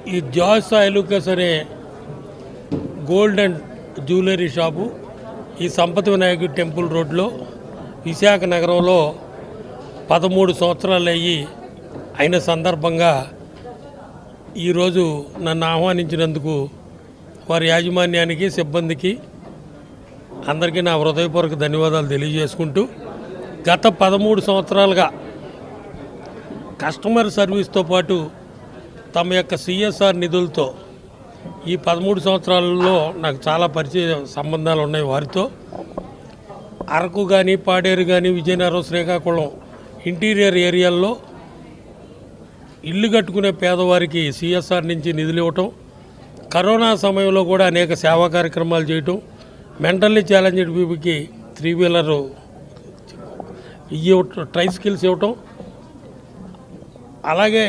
ఈ జాయ్స్ అలుకాస్ అనే gold and jewellery shop ఈ సంపత్ వినాయక టెంపుల్ రోడ్లో విశాఖ నగరంలో 13 సంవత్సరాలు అయిన సందర్భంగా ఈరోజు నన్ను ఆహ్వానించినందుకు వారి యాజమాన్యానికి, సిబ్బందికి అందరికీ నా హృదయపూర్వక ధన్యవాదాలు తెలియజేసుకుంటూ, గత 13 సంవత్సరాలుగా కస్టమర్ సర్వీస్తో పాటు తమ యొక్క సిఎస్ఆర్ నిధులతో ఈ 13 సంవత్సరాలలో నాకు చాలా పరిచయ సంబంధాలు ఉన్నాయి వారితో. అరకు కానీ, పాడేరు కానీ, విజయనగరం, శ్రీకాకుళం ఇంటీరియర్ ఏరియాల్లో ఇల్లు కట్టుకునే పేదవారికి సిఎస్ఆర్ నుంచి నిధులు ఇవ్వటం, కరోనా సమయంలో కూడా అనేక సేవా కార్యక్రమాలు చేయటం, మెంటల్లీ ఛాలెంజ్డ్ పీపుల్కి 3 వీలర్ ట్రైసికిల్స్ ఇవ్వటం, అలాగే